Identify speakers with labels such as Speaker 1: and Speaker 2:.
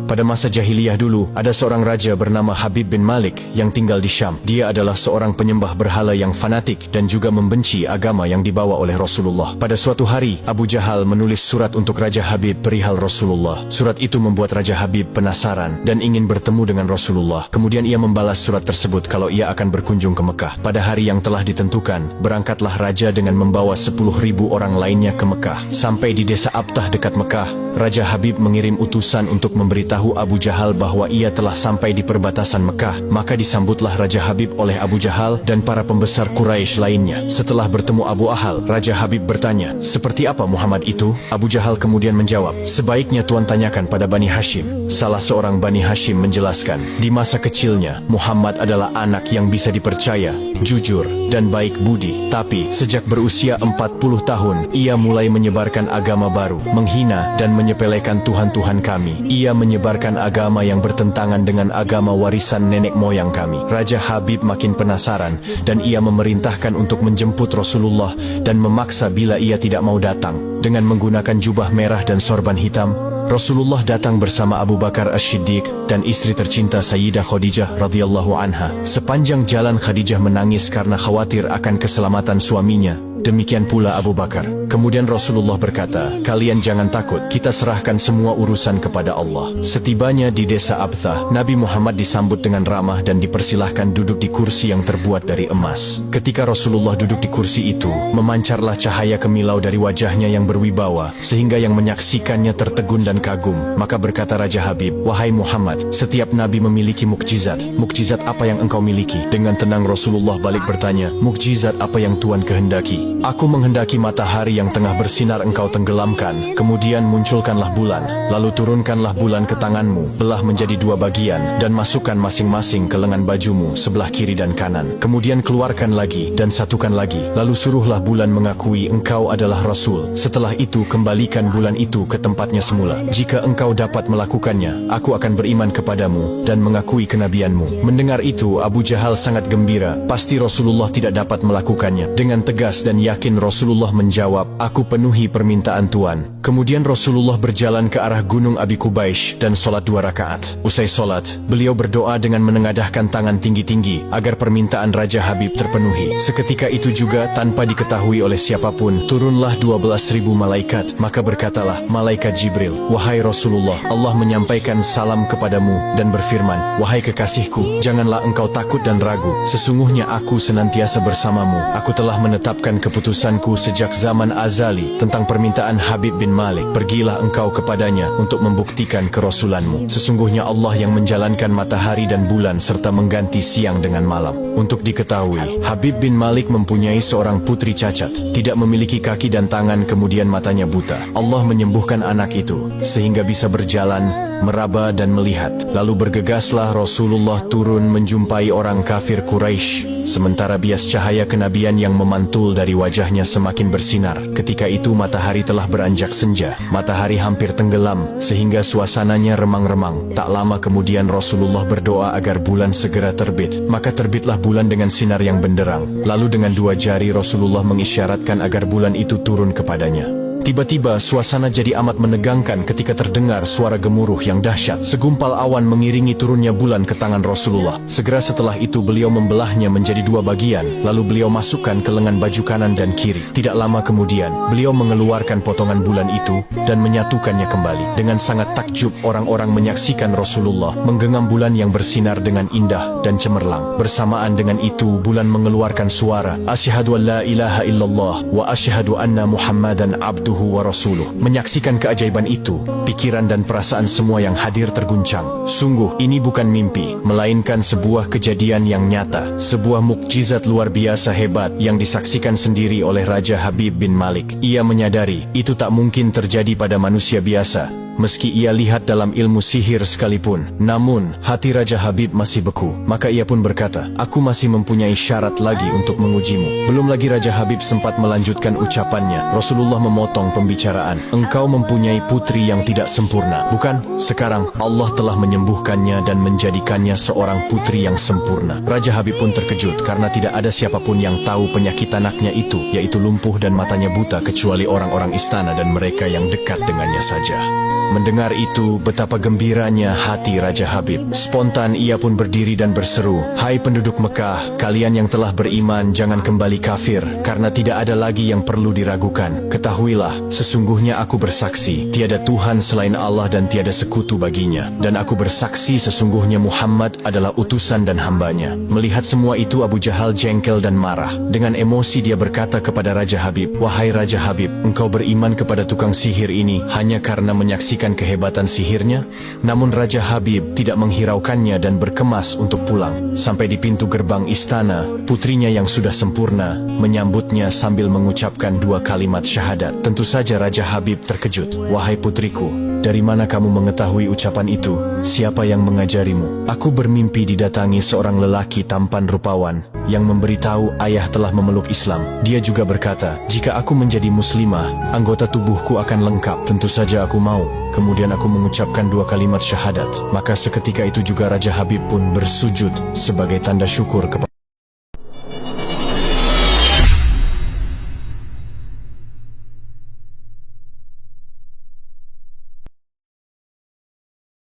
Speaker 1: Pada masa jahiliyah dulu, ada seorang raja bernama Habib bin Malik yang tinggal di Syam. Dia adalah seorang penyembah berhala yang fanatik dan juga membenci agama yang dibawa oleh Rasulullah. Pada suatu hari, Abu Jahal menulis surat untuk Raja Habib perihal Rasulullah. Surat itu membuat Raja Habib penasaran dan ingin bertemu dengan Rasulullah. Kemudian ia membalas surat tersebut kalau ia akan berkunjung ke Mekah. Pada hari yang telah ditentukan, berangkatlah raja dengan membawa 10.000 orang lainnya ke Mekah. Sampai di desa Abtah dekat Mekah, Raja Habib mengirim utusan untuk memberitahu Abu Jahal bahwa ia telah sampai di perbatasan Mekah. Maka disambutlah Raja Habib oleh Abu Jahal dan para pembesar Quraisy lainnya. Setelah bertemu Abu Ahal, Raja Habib bertanya, "Seperti apa Muhammad itu?" Abu Jahal kemudian menjawab, "Sebaiknya Tuan tanyakan pada Bani Hashim." Salah seorang Bani Hashim menjelaskan, di masa kecilnya, Muhammad adalah anak yang bisa dipercaya, jujur, dan baik budi. Tapi, sejak berusia 40 tahun, ia mulai menyebarkan agama baru, menghina dan menyepelekan Tuhan-Tuhan kami. Ia menyebarkan agama yang bertentangan dengan agama warisan nenek moyang kami. Raja Habib makin penasaran dan ia memerintahkan untuk menjemput Rasulullah dan memaksa bila ia tidak mau datang. Dengan menggunakan jubah merah dan sorban hitam, Rasulullah datang bersama Abu Bakar As-Siddiq dan istri tercinta Sayyidah Khadijah radhiyallahu anha. Sepanjang jalan Khadijah menangis karena khawatir akan keselamatan suaminya. Demikian pula Abu Bakar. Kemudian Rasulullah berkata, "Kalian jangan takut, kita serahkan semua urusan kepada Allah." Setibanya di desa Abtah, Nabi Muhammad disambut dengan ramah dan dipersilahkan duduk di kursi yang terbuat dari emas. Ketika Rasulullah duduk di kursi itu, memancarlah cahaya kemilau dari wajahnya yang berwibawa, sehingga yang menyaksikannya tertegun dan kagum. Maka berkata Raja Habib, "Wahai Muhammad, setiap Nabi memiliki mukjizat. Mukjizat apa yang engkau miliki?" Dengan tenang Rasulullah balik bertanya, "Mukjizat apa yang Tuan kehendaki?" "Aku menghendaki matahari yang tengah bersinar engkau tenggelamkan, kemudian munculkanlah bulan, lalu turunkanlah bulan ke tanganmu, belah menjadi 2 bagian, dan masukkan masing-masing ke lengan bajumu sebelah kiri dan kanan. Kemudian keluarkan lagi dan satukan lagi, lalu suruhlah bulan mengakui engkau adalah Rasul. Setelah itu kembalikan bulan itu ke tempatnya semula. Jika engkau dapat melakukannya, aku akan beriman kepadamu dan mengakui kenabianmu." Mendengar itu, Abu Jahal sangat gembira. Pasti Rasulullah tidak dapat melakukannya. Dengan tegas dan yakin Rasulullah menjawab, "Aku penuhi permintaan Tuan." Kemudian Rasulullah berjalan ke arah Gunung Abi Qubaish dan sholat 2 rakaat. Usai sholat, beliau berdoa dengan menengadahkan tangan tinggi-tinggi agar permintaan Raja Habib terpenuhi. Seketika itu juga, tanpa diketahui oleh siapapun, turunlah 12.000 malaikat. Maka berkatalah malaikat Jibril, "Wahai Rasulullah, Allah menyampaikan salam kepadamu dan berfirman, 'Wahai kekasihku, janganlah engkau takut dan ragu. Sesungguhnya aku senantiasa bersamamu. Aku telah menetapkan keputusanku sejak zaman azali tentang permintaan Habib bin Malik. Pergilah engkau kepadanya untuk membuktikan kerasulanmu. Sesungguhnya Allah yang menjalankan matahari dan bulan serta mengganti siang dengan malam.'" Untuk diketahui, Habib bin Malik mempunyai seorang putri cacat, tidak memiliki kaki dan tangan, kemudian matanya buta. Allah menyembuhkan anak itu sehingga bisa berjalan, meraba dan melihat. Lalu bergegaslah Rasulullah turun menjumpai orang kafir Quraisy, sementara bias cahaya kenabian yang memantul dari wajahnya semakin bersinar. Ketika itu matahari telah beranjak senja. Matahari hampir tenggelam sehingga suasananya remang-remang. Tak lama kemudian Rasulullah berdoa agar bulan segera terbit. Maka terbitlah bulan dengan sinar yang benderang. Lalu dengan 2 jari Rasulullah mengisyaratkan agar bulan itu turun kepadanya. Tiba-tiba suasana jadi amat menegangkan ketika terdengar suara gemuruh yang dahsyat. Segumpal awan mengiringi turunnya bulan ke tangan Rasulullah. Segera setelah itu beliau membelahnya menjadi 2 bagian, lalu beliau masukkan ke lengan baju kanan dan kiri. Tidak lama kemudian, beliau mengeluarkan potongan bulan itu dan menyatukannya kembali. Dengan sangat takjub, orang-orang menyaksikan Rasulullah menggenggam bulan yang bersinar dengan indah dan cemerlang. Bersamaan dengan itu, bulan mengeluarkan suara, "Asyhadu an la ilaha illallah wa asyhadu anna Muhammadan abduhu wa rasuluh." Menyaksikan keajaiban itu, pikiran dan perasaan semua yang hadir terguncang. Sungguh, ini bukan mimpi, melainkan sebuah kejadian yang nyata, sebuah mukjizat luar biasa hebat yang disaksikan sendiri oleh Raja Habib bin Malik. Ia menyadari, itu tak mungkin terjadi pada manusia biasa, meski ia lihat dalam ilmu sihir sekalipun. Namun, hati Raja Habib masih beku. Maka ia pun berkata, "Aku masih mempunyai syarat lagi untuk mengujimu." Belum lagi Raja Habib sempat melanjutkan ucapannya, Rasulullah memotong pembicaraan. "Engkau mempunyai putri yang tidak sempurna, bukan? Sekarang Allah telah menyembuhkannya dan menjadikannya seorang putri yang sempurna." Raja Habib pun terkejut karena tidak ada siapapun yang tahu penyakit anaknya itu, yaitu lumpuh dan matanya buta, kecuali orang-orang istana dan mereka yang dekat dengannya saja. Mendengar itu, betapa gembiranya hati Raja Habib. Spontan ia pun berdiri dan berseru, "Hai penduduk Mekah, kalian yang telah beriman jangan kembali kafir, karena tidak ada lagi yang perlu diragukan. Ketahuilah, sesungguhnya aku bersaksi, tiada Tuhan selain Allah dan tiada sekutu baginya. Dan aku bersaksi sesungguhnya Muhammad adalah utusan dan hambanya." Melihat semua itu, Abu Jahal jengkel dan marah. Dengan emosi dia berkata kepada Raja Habib, "Wahai Raja Habib, engkau beriman kepada tukang sihir ini hanya karena menyaksikan kehebatan sihirnya?" Namun Raja Habib tidak menghiraukannya dan berkemas untuk pulang. Sampai di pintu gerbang istana, putrinya yang sudah sempurna menyambutnya sambil mengucapkan 2 kalimat syahadat. Tentu saja Raja Habib terkejut. "Wahai putriku, dari mana kamu mengetahui ucapan itu? Siapa yang mengajarimu?" "Aku bermimpi didatangi seorang lelaki tampan rupawan yang memberitahu ayah telah memeluk Islam. Dia juga berkata, jika aku menjadi muslimah, anggota tubuhku akan lengkap. Tentu saja aku mau. Kemudian aku mengucapkan 2 kalimat syahadat. Maka seketika itu juga Raja Habib pun bersujud sebagai tanda syukur kepada